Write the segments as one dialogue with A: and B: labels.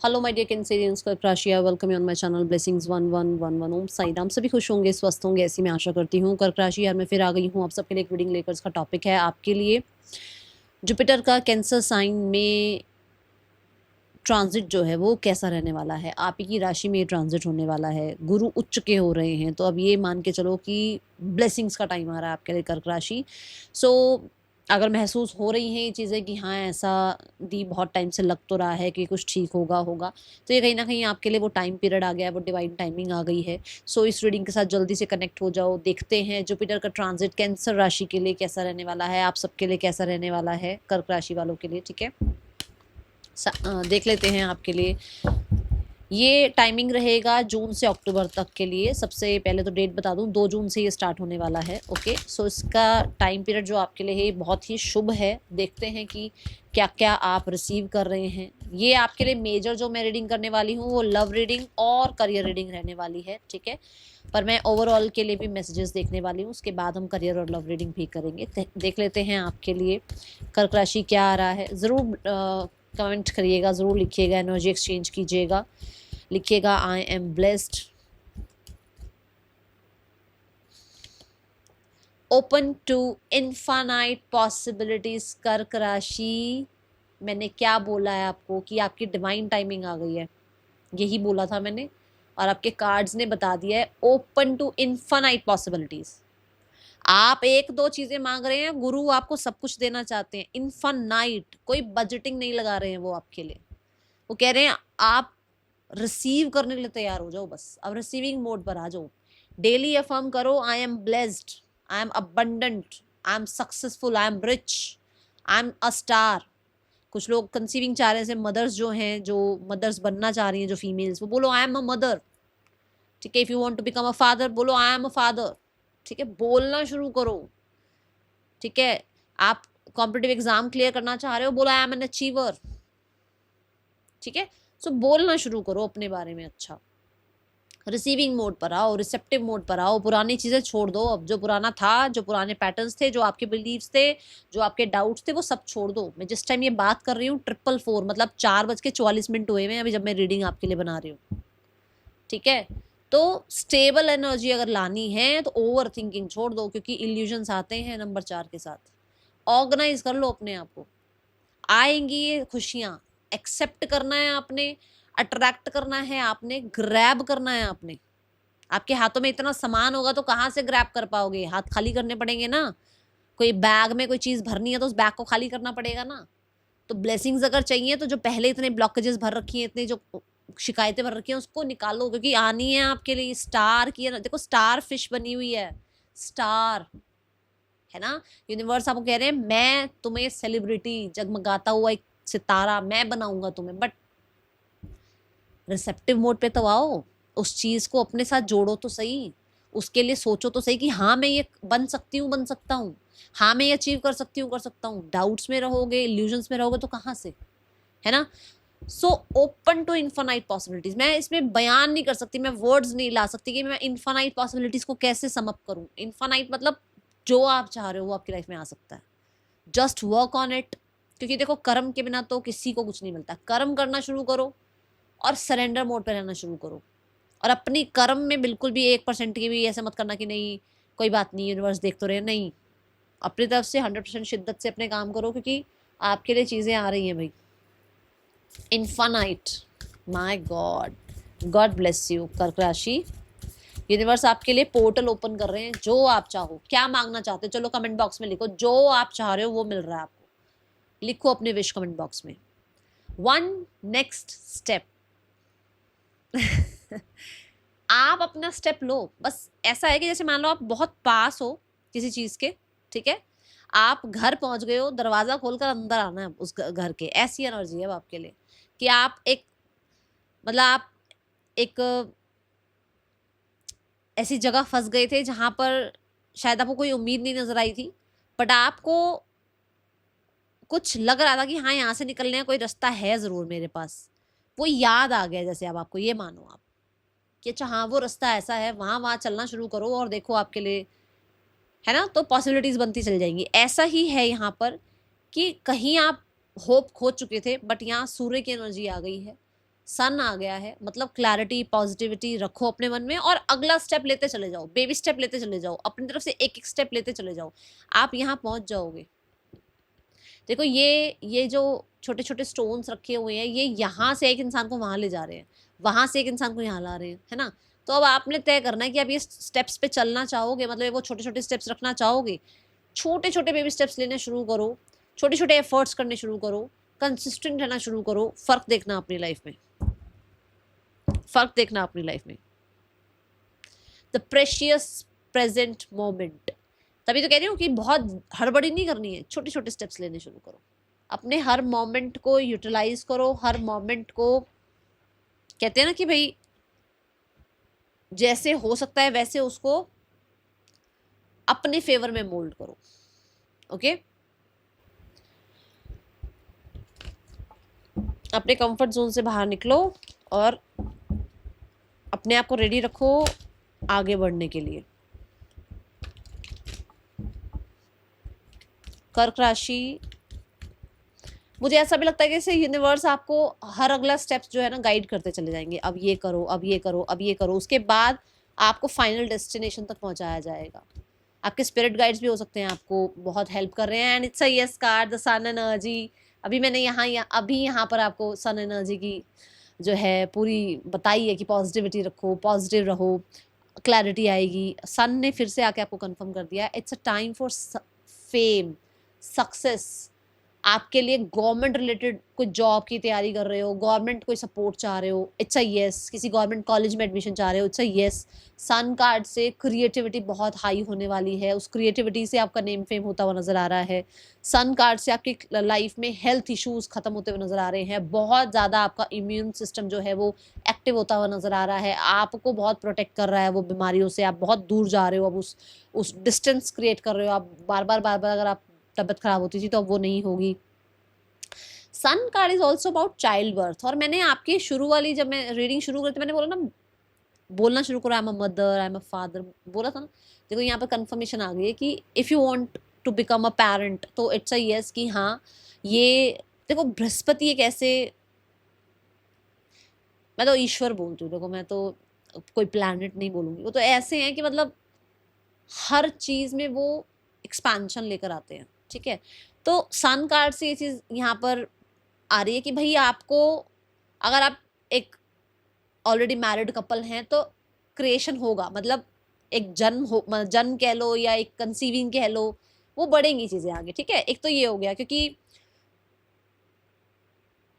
A: Hello my dear कैंसरियंस, कर्क राशि, welcome you on my channel blessings 1111। ओम साई राम। सभी खुश होंगे, स्वस्थ होंगे, ऐसी मैं आशा करती हूँ। कर्क राशि यार, मैं फिर आ गई हूँ आप सबके लिए एक रीडिंग लेकर। इसका टॉपिक है आपके लिए जुपिटर का कैंसर साइन में ट्रांजिट जो है वो कैसा रहने वाला है। आप ही की राशि में ये ट्रांजिट होने वाला है, गुरु उच्च के हो रहे हैं, तो अब ये मान के चलो कि ब्लेसिंग्स का टाइम आ रहा है आपके लिए कर्क राशि। सो अगर महसूस हो रही हैं ये चीज़ें कि हाँ ऐसा दी बहुत टाइम से लग तो रहा है कि कुछ ठीक होगा होगा, तो ये कहीं ना कहीं आपके लिए वो टाइम पीरियड आ गया है, वो डिवाइन टाइमिंग आ गई है। सो इस रीडिंग के साथ जल्दी से कनेक्ट हो जाओ। देखते हैं जुपिटर का ट्रांजिट कैंसर राशि के लिए कैसा रहने वाला है, आप सबके लिए कैसा रहने वाला है, कर्क राशि वालों के लिए। ठीक है, देख लेते हैं आपके लिए। ये टाइमिंग रहेगा जून से अक्टूबर तक के लिए। सबसे पहले तो डेट बता दूं, 2 जून से ये स्टार्ट होने वाला है। ओके, सो इसका टाइम पीरियड जो आपके लिए है बहुत ही शुभ है। देखते हैं कि क्या क्या आप रिसीव कर रहे हैं। ये आपके लिए मेजर जो मैं रीडिंग करने वाली हूँ वो लव रीडिंग और करियर रीडिंग रहने वाली है। ठीक है, पर मैं ओवरऑल के लिए भी मैसेजेस देखने वाली हूँ, उसके बाद हम करियर और लव रीडिंग भी करेंगे। देख लेते हैं आपके लिए कर्क राशि क्या आ रहा है। ज़रूर कमेंट करिएगा, ज़रूर लिखिएगा, एनर्जी एक्सचेंज कीजिएगा। लिखिएगा I am blessed, open to infinite possibilities. कर्क राशि, मैंने क्या बोला है आपको कि आपकी डिवाइन टाइमिंग आ गई है, यही बोला था मैंने, और आपके कार्ड्स ने बता दिया है ओपन टू इनफाइनाइट पॉसिबिलिटीज। आप एक दो चीजें मांग रहे हैं, गुरु आपको सब कुछ देना चाहते हैं। इनफाइनाइट, कोई बजटिंग नहीं लगा रहे हैं वो आपके लिए। वो कह रहे हैं आप रिसीव करने के लिए तैयार हो जाओ, बस अब रिसीविंग मोड पर आ जाओ। डेली अफर्म करो आई am blessed, I am abundant, I am successful, I am rich, I am a star. कुछ लोग कंसीविंग चाह रहे हैं, मदर्स जो हैं, जो मदर्स बनना चाह रही हैं, जो फीमेल्स, वो बोलो आई एम अ मदर। ठीक है, if you want to become a father, बोलो आई एम अ फादर। ठीक है, बोलना शुरू करो। ठीक है, आप कॉम्पिटिटिव एग्जाम क्लियर करना चाह रहे हो, बोलो आई एम एन अचीवर। ठीक है, सो बोलना शुरू करो अपने बारे में। अच्छा, रिसीविंग मोड पर आओ, रिसेप्टिव मोड पर आओ। पुरानी चीजें छोड़ दो, अब जो पुराना था, जो पुराने पैटर्न्स थे, जो आपके बिलीव्स थे, जो आपके डाउट्स थे, वो सब छोड़ दो। मैं जिस टाइम ये बात कर रही हूँ 444 मतलब 4:44 हुए हैं अभी जब मैं रीडिंग आपके लिए बना रही हूँ। ठीक है, तो स्टेबल एनर्जी अगर लानी है तो ओवर थिंकिंग छोड़ दो, क्योंकि इल्यूजन्स आते हैं नंबर 4 के साथ। ऑर्गेनाइज कर लो अपने आप को, आएंगी ये खुशियां। एक्सेप्ट करना है आपने, अट्रैक्ट करना है आपने, ग्रैब करना है आपने। आपके हाथों में इतना सामान होगा तो कहाँ से ग्रैब कर पाओगे, हाथ खाली करने पड़ेंगे ना। कोई बैग में कोई चीज भरनी है तो उस बैग को खाली करना पड़ेगा ना। तो ब्लेसिंग्स अगर चाहिए तो जो पहले इतने ब्लॉकेजेस भर रखी हैं, इतने जो शिकायतें भर रखी हैं, उसको निकालो, क्योंकि आनी है आपके लिए। स्टार की है ना, देखो स्टार फिश बनी हुई है, स्टार है ना। यूनिवर्स आपको कह रहे हैं मैं तुम्हें सेलिब्रिटी, जगमगाता हुआ एक सितारा मैं बनाऊंगा तुम्हें। बट रिसेप्टिव मोड पे तो आओ, उस चीज को अपने साथ जोड़ो तो सही, उसके लिए सोचो तो सही कि हाँ मैं ये बन सकती हूँ, बन सकता हूँ, हाँ मैं ये अचीव कर सकती हूँ, कर सकता हूँ। डाउट्स में रहोगे, इल्यूजन्स में रहोगे तो कहाँ से, है ना। So open to infinite possibilities. मैं इसमें बयान नहीं कर सकती, मैं वर्ड्स नहीं ला सकती कि मैं इन्फानाइट पॉसिबिलिटीज को कैसे सम अप करूँ। इन्फानाइट मतलब जो आप चाह रहे हो वो आपकी लाइफ में आ सकता है। जस्ट वर्क ऑन इट, क्योंकि देखो कर्म के बिना तो किसी को कुछ नहीं मिलता। कर्म करना शुरू करो और सरेंडर मोड पे रहना शुरू करो। और अपनी कर्म में बिल्कुल भी 1% की भी ऐसा मत करना कि नहीं कोई बात नहीं, यूनिवर्स देख तो रहे। नहीं, अपनी तरफ से 100% शिद्दत से अपने काम करो, क्योंकि आपके लिए चीजें आ रही हैं भाई। Infinite, my God, God bless you कर्क राशि। यूनिवर्स आपके लिए पोर्टल ओपन कर रहे हैं। जो आप चाहो, क्या मांगना चाहते हो, चलो कमेंट बॉक्स में लिखो। जो आप चाह रहे हो वो मिल रहा है आपको, लिखो अपने विश कमेंट बॉक्स में। वन नेक्स्ट स्टेप आप अपना स्टेप लो। बस ऐसा है कि जैसे मान लो आप बहुत पास हो किसी चीज के, ठीक है, आप घर पहुंच गए हो, दरवाजा खोलकर अंदर आना है उस घर के। ऐसी एनर्जी है आपके लिए कि आप एक, मतलब आप एक ऐसी जगह फंस गए थे जहां पर शायद आपको कोई उम्मीद नहीं नजर आई थी, बट आपको कुछ लग रहा था कि हाँ यहाँ से निकलने का कोई रास्ता है जरूर मेरे पास। वो याद आ गया, जैसे अब आपको ये मानो आप कि अच्छा हाँ वो रास्ता ऐसा है, वहां वहां चलना शुरू करो और देखो आपके लिए, है ना, तो पॉसिबिलिटीज बनती चल जाएंगी। ऐसा ही है यहाँ पर कि कहीं आप होप खो चुके थे, बट यहाँ सूर्य की एनर्जी आ गई है। सन आ गया है, मतलब क्लैरिटी पॉजिटिविटी रखो अपने मन में और अगला स्टेप लेते चले जाओ, बेबी स्टेप लेते चले जाओ, अपनी तरफ से एक एक स्टेप लेते चले जाओ, आप यहाँ पहुंच जाओगे। देखो ये जो छोटे छोटे स्टोन्स रखे हुए हैं, ये यहाँ से एक इंसान को वहां ले जा रहे हैं, वहां से एक इंसान को यहाँ ला रहे हैं, है ना। तो अब आपने तय करना है कि आप ये स्टेप्स पे चलना चाहोगे, मतलब वो छोटे छोटे स्टेप्स रखना चाहोगे। छोटे छोटे बेबी स्टेप्स लेने शुरू करो, छोटे छोटे एफर्ट्स करने शुरू करो, कंसिस्टेंट रहना शुरू करो, फर्क देखना अपनी लाइफ में, फर्क देखना अपनी लाइफ में। द प्रेशियस प्रेजेंट मोमेंट, तभी तो कह रही हूँ कि बहुत हड़बड़ी नहीं करनी है, छोटे छोटे स्टेप्स लेने शुरू करो, अपने हर मोमेंट को यूटिलाइज करो, हर मोमेंट को कहते हैं ना कि भाई जैसे हो सकता है वैसे उसको अपने फेवर में मोल्ड करो। ओके, अपने कंफर्ट जोन से बाहर निकलो और अपने आप को रेडी रखो आगे बढ़ने के लिए। कर्क राशि, मुझे ऐसा भी लगता है कि जैसे यूनिवर्स आपको हर अगला स्टेप्स जो है ना गाइड करते चले जाएंगे, अब ये करो, अब ये करो, अब ये करो, उसके बाद आपको फाइनल डेस्टिनेशन तक पहुंचाया जाएगा। आपके स्पिरिट गाइड्स भी हो सकते हैं आपको बहुत हेल्प कर रहे हैं। And it's a yes card, the sun energy. अभी मैंने अभी यहाँ पर आपको सन एनर्जी की जो है पूरी बताई है कि पॉजिटिविटी रखो, पॉजिटिव रहो, क्लैरिटी आएगी। सन ने फिर से आके आपको कंफर्म कर दिया, it's a time for fame, success. आपके लिए गवर्नमेंट रिलेटेड कोई जॉब की तैयारी कर रहे हो, गवर्नमेंट कोई सपोर्ट चाह रहे हो, इट्स अ यस। किसी गवर्नमेंट कॉलेज में एडमिशन चाह रहे हो, it's a yes. Sun card से क्रिएटिविटी बहुत हाई होने वाली है, उस क्रिएटिविटी से आपका नेम फेम होता हुआ नजर आ रहा है। सन कार्ड से आपकी लाइफ में हेल्थ इश्यूज खत्म होते हुए नजर आ रहे हैं, बहुत ज़्यादा आपका इम्यून सिस्टम जो है वो एक्टिव होता हुआ नजर आ रहा है, आपको बहुत प्रोटेक्ट कर रहा है वो बीमारियों से। आप बहुत दूर जा रहे हो, अब उस डिस्टेंस क्रिएट कर रहे हो आप। बार बार अगर आप तबीयत खराब होती थी तो अब वो नहीं होगी। Sun card is also about child birth. और मैंने आपकी शुरू वाली जब मैं रीडिंग शुरू करी थी, मैंने बोला ना, बोलना शुरू करो I am a mother, I am a father, बोला था ना। देखो यहाँ पर कंफर्मेशन आ गई है कि if you want to become a parent तो इट्स अ यस कि हाँ। ये देखो बृहस्पति एक ऐसे, मैं तो ईश्वर बोलती हूँ, देखो मैं तो कोई प्लैनेट नहीं बोलूँगी, वो तो ऐसे हैं कि मतलब हर चीज़ में वो एक्सपेंशन लेकर आते हैं, ठीक है। तो सन कार्ड से ये चीज़ यहाँ पर आ रही है कि भाई आपको, अगर आप एक ऑलरेडी मैरिड कपल हैं तो क्रिएशन होगा, मतलब एक जन्म कह लो या एक कंसीविंग कह लो, वो बढ़ेंगी चीज़ें आगे, ठीक है। एक तो ये हो गया, क्योंकि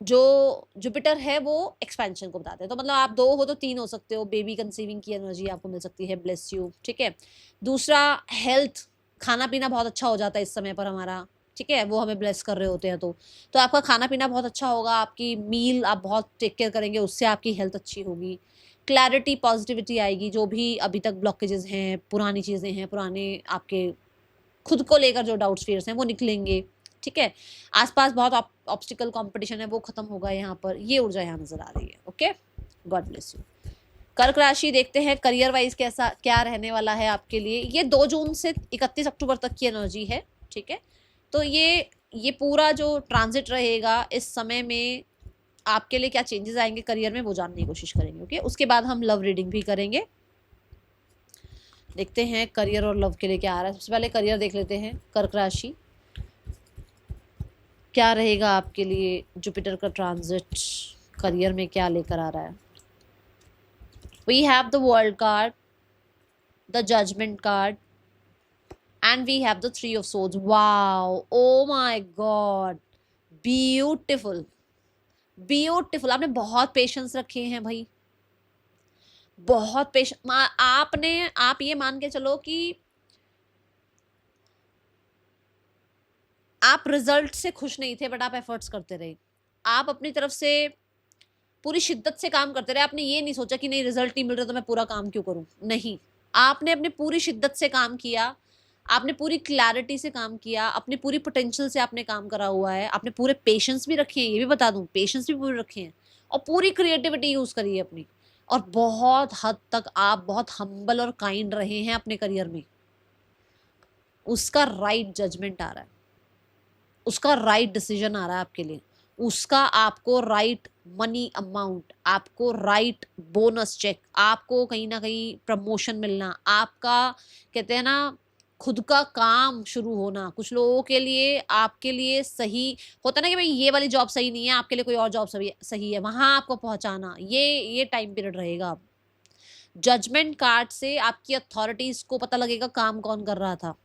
A: जो जुपिटर है वो एक्सपेंशन को बताते हैं, तो मतलब आप 2 हो तो 3 हो सकते हो, बेबी कंसीविंग की एनर्जी आपको मिल सकती है, ब्लेस यू, ठीक है। दूसरा हेल्थ, खाना पीना बहुत अच्छा हो जाता है इस समय पर हमारा, ठीक है, वो हमें ब्लेस कर रहे होते हैं तो आपका खाना पीना बहुत अच्छा होगा, आपकी मील आप बहुत टेक केयर करेंगे, उससे आपकी हेल्थ अच्छी होगी। क्लैरिटी पॉजिटिविटी आएगी, जो भी अभी तक ब्लॉकेजेस हैं, पुरानी चीज़ें हैं, पुराने आपके खुद को लेकर जो डाउट्स फियर्स हैं वो निकलेंगे, ठीक है। आसपास बहुत ऑब्स्टिकल कंपटीशन है, वो खत्म होगा यहाँ पर, ये ऊर्जा यहाँ नजर आ रही है। Okay, God bless you. कर्क राशि, देखते हैं करियर वाइज कैसा क्या रहने वाला है आपके लिए। ये 2 जून से 31 अक्टूबर तक की एनर्जी है, ठीक है। तो ये पूरा जो ट्रांजिट रहेगा इस समय में आपके लिए क्या चेंजेस आएंगे करियर में, वो जानने की कोशिश करेंगे। ओके, उसके बाद हम लव रीडिंग भी करेंगे। देखते हैं करियर और लव के लिए क्या आ रहा है। सबसे पहले करियर देख लेते हैं, कर्क राशि क्या रहेगा आपके लिए, जुपिटर का ट्रांजिट करियर में क्या लेकर आ रहा है। We have the world card, the judgement card, and we have the 3 of swords. Wow, oh my god, beautiful beautiful. आपने बहुत पेशेंस रखे हैं भाई, बहुत पेशेंस। आप ये मान के चलो कि आप रिजल्ट से खुश नहीं थे, बट आप एफर्ट्स करते रहे, आप अपनी तरफ से पूरी शिद्दत से काम करते रहे। आपने ये नहीं सोचा कि नहीं रिजल्ट नहीं मिल रहा तो मैं पूरा काम क्यों करूं, नहीं। आपने अपनी पूरी शिद्दत से काम किया, आपने पूरी क्लैरिटी से काम किया, अपनी पूरी पोटेंशियल से आपने काम करा हुआ है, आपने पूरे पेशेंस भी रखे हैं, ये भी बता दूं, पेशेंस भी पूरे रखे हैं, और पूरी क्रिएटिविटी यूज करी है अपनी। और बहुत हद तक आप बहुत हम्बल और काइंड रहे हैं अपने करियर में। उसका राइट जजमेंट आ रहा है, उसका राइट डिसीजन आ रहा है आपके लिए, उसका आपको राइट मनी अमाउंट, आपको राइट बोनस चेक, आपको कहीं ना कहीं प्रमोशन मिलना, आपका कहते हैं ना खुद का काम शुरू होना। कुछ लोगों के लिए आपके लिए सही होता है ना कि भाई ये वाली जॉब सही नहीं है, आपके लिए कोई और जॉब सही सही है, वहां आपको पहुंचाना, ये टाइम पीरियड रहेगा। जजमेंट कार्ड से आपकी अथॉरिटीज को पता लगेगा काम कौन कर रहा था।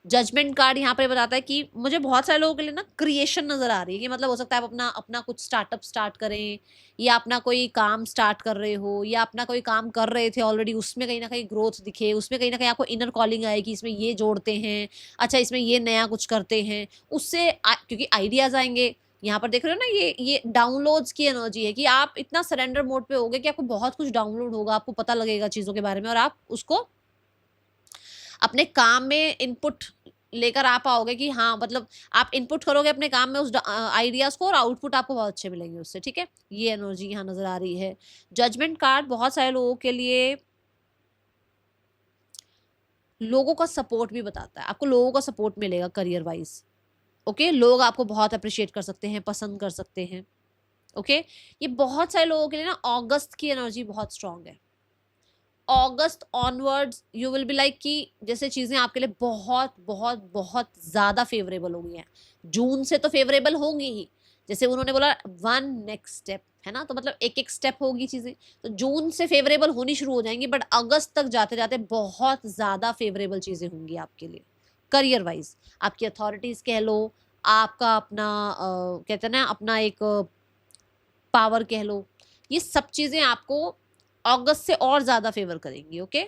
A: जजमेंट कार्ड यहाँ पे बताता है कि मुझे बहुत सारे लोगों के लिए ना क्रिएशन नजर आ रही है कि मतलब हो सकता है आप अपना अपना कुछ स्टार्टअप स्टार्ट करें, या अपना कोई काम स्टार्ट कर रहे हो, या अपना कोई काम कर रहे थे ऑलरेडी, उसमें कहीं ना कहीं ग्रोथ दिखे, उसमें कहीं ना कहीं आपको इनर कॉलिंग आए कि इसमें ये जोड़ते हैं, अच्छा इसमें ये नया कुछ करते हैं, उससे क्योंकि आइडियाज आएंगे। यहाँ पर देख रहे हो ना, ये डाउनलोड्स की एनर्जी है कि आप इतना सरेंडर मोड पे होगे कि आपको बहुत कुछ डाउनलोड होगा, आपको पता लगेगा चीजों के बारे में, और आप उसको अपने काम में इनपुट लेकर आ पाओगे कि हाँ मतलब आप इनपुट करोगे अपने काम में उस आइडियाज को, और आउटपुट आपको बहुत अच्छे मिलेंगे उससे। ठीक है, ये एनर्जी यहाँ नजर आ रही है। जजमेंट कार्ड बहुत सारे लोगों के लिए लोगों का सपोर्ट भी बताता है, आपको लोगों का सपोर्ट मिलेगा करियर वाइज। ओके, लोग आपको बहुत अप्रिशिएट कर सकते हैं, पसंद कर सकते हैं। ओके, ये बहुत सारे लोगों के लिए ना अगस्त की एनर्जी बहुत स्ट्रांग है। August onwards you will be like कि जैसे चीजें आपके लिए बहुत बहुत बहुत ज्यादा फेवरेबल हो गई हैं। जून से तो फेवरेबल होंगी ही, जैसे उन्होंने बोला वन नेक्स्ट स्टेप, है ना, तो मतलब एक एक स्टेप होगी चीजें, तो जून से फेवरेबल होनी शुरू हो जाएंगी, बट अगस्त तक जाते जाते बहुत ज्यादा फेवरेबल चीजें होंगी आपके लिए करियर वाइज। आपकी अथॉरिटीज कह लो, आपका अपना कहते हैं ना अपना एक पावर कह लो, ये सब चीजें आपको अगस्त से और ज्यादा फेवर करेंगी। ओके,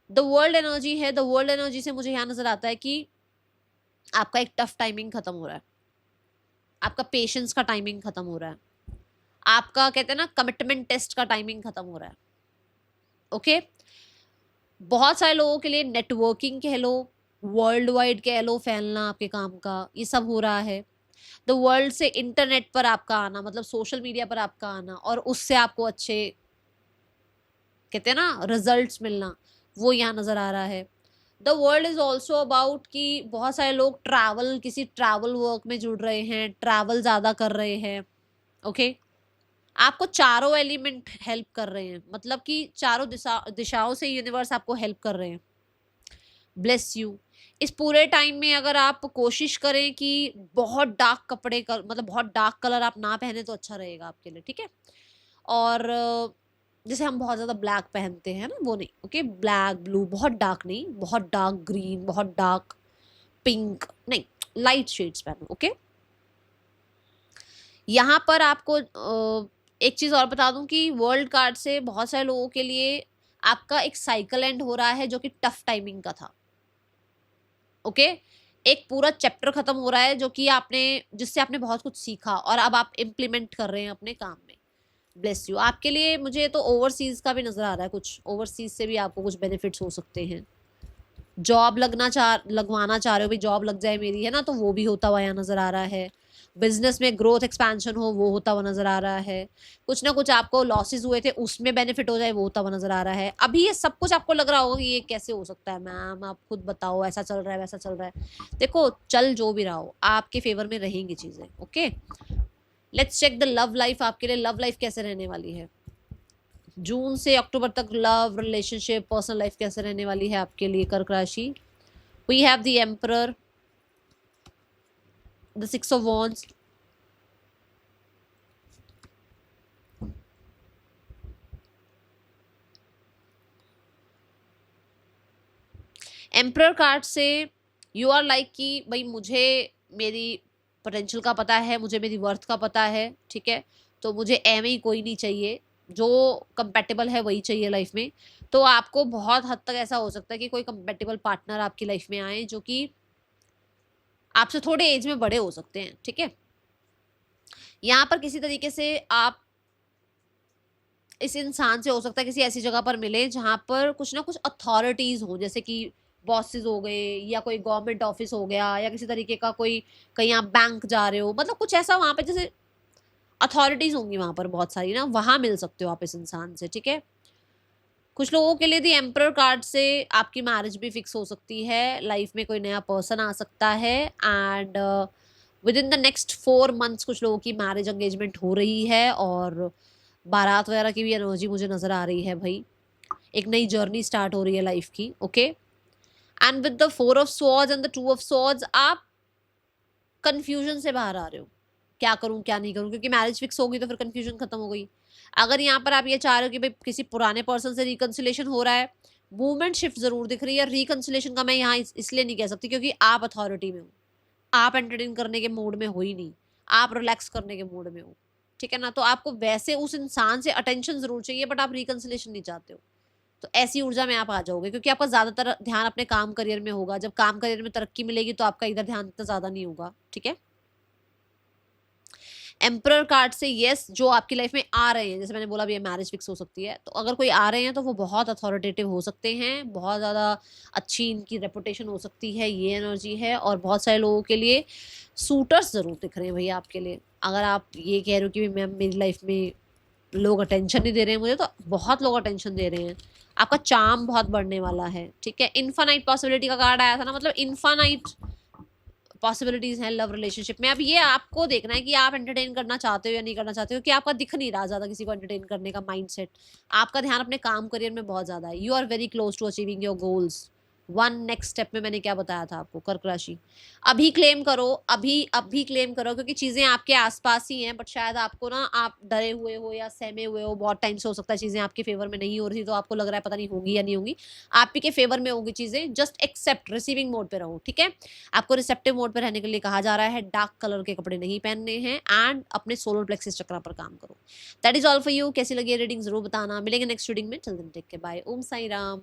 A: द वर्ल्ड एनर्जी है, द वर्ल्ड एनर्जी से मुझे यहां नजर आता है कि आपका एक टफ टाइमिंग खत्म हो रहा है, आपका पेशेंस का टाइमिंग खत्म हो रहा है, आपका कहते हैं ना कमिटमेंट टेस्ट का टाइमिंग खत्म हो रहा है। ओके, बहुत सारे लोगों के लिए नेटवर्किंग कह लो, वर्ल्ड वाइड कह लो, फैलना आपके काम का, ये सब हो रहा है। द वर्ल्ड से इंटरनेट पर आपका आना, मतलब सोशल मीडिया पर आपका आना, और उससे आपको अच्छे कहते हैं ना रिजल्ट्स मिलना, वो यहाँ नजर आ रहा है। The world is also about कि बहुत सारे लोग ट्रैवल, किसी ट्रैवल वर्क में जुड़ रहे हैं, ट्रैवल ज्यादा कर रहे हैं। ओके, आपको चारों एलिमेंट हेल्प कर रहे हैं, मतलब कि चारों दिशाओं से यूनिवर्स आपको हेल्प कर रहे हैं। Bless you. इस पूरे टाइम में अगर आप कोशिश करें कि बहुत डार्क कपड़े कर, मतलब बहुत डार्क कलर आप ना पहने तो अच्छा रहेगा आपके लिए। ठीक है, और जैसे हम बहुत ज्यादा ब्लैक पहनते हैं ना, वो नहीं। ओके, ब्लैक ब्लू बहुत डार्क नहीं, बहुत डार्क ग्रीन, बहुत डार्क पिंक नहीं, लाइट शेड्स पहनो। ओके, यहाँ पर आपको एक चीज और बता दूं कि वर्ल्ड कार्ड से बहुत सारे लोगों के लिए आपका एक साइकिल एंड हो रहा है जो कि टफ टाइमिंग का था। ओके, एक पूरा चैप्टर खत्म हो रहा है जो कि आपने, जिससे आपने बहुत कुछ सीखा और अब आप इम्प्लीमेंट कर रहे हैं अपने काम में। Bless you. आपके लिए मुझे तो ओवरसीज का भी नजर आ रहा है, कुछ ओवरसीज से भी आपको कुछ बेनिफिट्स हो सकते हैं। जॉब लगवाना चाह रहे हो, भी जॉब लग जाए मेरी, है ना, तो वो भी होता हुआ यहाँ नजर आ रहा है। बिजनेस में ग्रोथ एक्सपेंशन हो, वो होता हुआ नजर आ रहा है। कुछ ना कुछ आपको लॉसेस हुए थे उसमें बेनिफिट हो जाए, वो होता हुआ नजर आ रहा है। अभी ये सब कुछ आपको लग रहा होगा कि ये कैसे हो सकता है मैम, आप खुद बताओ, ऐसा चल रहा है वैसा चल रहा है। देखो, चल जो भी रहा हो आपके फेवर में रहेंगी चीजें। Okay, let's check the love life. आपके लिए लव लाइफ कैसे रहने वाली है जून से अक्टूबर तक? लव, रिलेशनशिप, पर्सनल लाइफ कैसे रहने वाली है आपके लिए कर्क राशि? We have the emperor, the six of wands, emperor card से यू आर लाइक कि भाई मुझे मेरी पोटेंशियल का पता है, मुझे मेरी वर्थ का पता है। ठीक है, तो मुझे एम ही कोई नहीं चाहिए, जो कंपेटेबल है वही चाहिए लाइफ में। तो आपको बहुत हद तक ऐसा हो सकता है कि कोई कंपेटेबल पार्टनर आपकी लाइफ में आए जो कि आपसे थोड़े एज में बड़े हो सकते हैं। ठीक है, यहाँ पर किसी तरीके से आप इस इंसान से हो सकता है किसी ऐसी जगह पर मिले जहां पर कुछ ना कुछ अथॉरिटीज हो, जैसे कि बॉसेस हो गए, या कोई गवर्नमेंट ऑफिस हो गया, या किसी तरीके का कोई, कहीं आप बैंक जा रहे हो, मतलब कुछ ऐसा वहां पे जैसे अथॉरिटीज होंगी वहां पर बहुत सारी ना, वहां मिल सकते हो आप इस इंसान से। ठीक है, कुछ लोगों के लिए दी एम्परर कार्ड से आपकी मैरिज भी फिक्स हो सकती है, लाइफ में कोई नया पर्सन आ सकता है। And with in the next 4 months कुछ लोगों की मैरिज एंगेजमेंट हो रही है और बारात वगैरह की भी एनर्जी मुझे नजर आ रही है भाई। एक नई जर्नी स्टार्ट हो रही है लाइफ की। Okay, and with the 4 of swords and the 2 of swords आप कंफ्यूजन से बाहर आ रहे हो, क्या करूं क्या नहीं करूं, क्योंकि मैरिज फिक्स होगी तो फिर कंफ्यूजन खत्म हो गई। अगर यहाँ पर आप ये चाह रहे हो कि भाई किसी पुराने पर्सन से रिकंसिलेशन हो रहा है, मूवमेंट शिफ्ट जरूर दिख रही है। रिकंसिलेशन का मैं यहाँ इसलिए नहीं कह सकती क्योंकि आप अथॉरिटी में हो, आप एंटरटेन करने के मूड में हो ही नहीं, आप रिलैक्स करने के मूड में हो, ठीक है ना। तो आपको वैसे उस इंसान से अटेंशन जरूर चाहिए बट आप रिकंसिलेशन नहीं चाहते हो, तो ऐसी ऊर्जा में आप आ जाओगे क्योंकि आपका ज्यादातर ध्यान अपने काम करियर में होगा। जब काम करियर में तरक्की मिलेगी तो आपका इधर ध्यान इतना ज्यादा नहीं होगा, ठीक है। एम्परर कार्ड से यस, जो आपकी लाइफ में आ रहे हैं, जैसे मैंने बोला भी मैरिज फिक्स हो सकती है, तो अगर कोई आ रहे हैं तो वो बहुत अथॉरिटेटिव हो सकते हैं, बहुत ज़्यादा अच्छी इनकी रेपुटेशन हो सकती है, ये एनर्जी है। और बहुत सारे लोगों के लिए सूटर्स ज़रूर दिख रहे हैं भैया आपके लिए। अगर आप ये कह रहे हो कि मैम मेरी लाइफ में लोग अटेंशन नहीं दे रहे हैं मुझे, तो बहुत लोग अटेंशन दे रहे हैं, आपका चार्म बहुत बढ़ने वाला है, ठीक है। इन्फानाइट पॉसिबिलिटी का कार्ड आया था ना, मतलब इन्फानाइट पॉसिबिलिटीज हैं लव रिलेशनशिप में। अब ये आपको देखना है कि आप एंटरटेन करना चाहते हो या नहीं करना चाहते हो, कि आपका दिख नहीं रहा ज्यादा किसी को एंटरटेन करने का माइंडसेट। आपका ध्यान अपने काम करियर में बहुत ज्यादा है। You are very close to achieving your goals. One next step में मैंने क्या बताया था आपको, कर्क राशि अभी क्लेम करो, अभी क्लेम करो, क्योंकि चीजें आपके आसपास ही हैं, बट शायद आपको ना, आप डरे हुए हो या सहमे हुए हो, बहुत टाइम से हो सकता है चीजें आपके फेवर में नहीं हो रही, तो आपको लग रहा है पता नहीं होंगी या नहीं होंगी। आप ही के फेवर में होगी चीजें, जस्ट एक्सेप्ट, रिसीविंग मोड पे रहो, ठीक है। आपको रिसेप्टिव मोड पे रहने के लिए कहा जा रहा है, डार्क कलर के कपड़े नहीं पहनने हैं, एंड अपने सोलर प्लेक्सिस चक्र पर काम करो। That is all for you. कैसी लगी रीडिंग जरूर बताना। मिलेंगे नेक्स्ट रीडिंग में। Till then take care, bye. Om Sai Ram.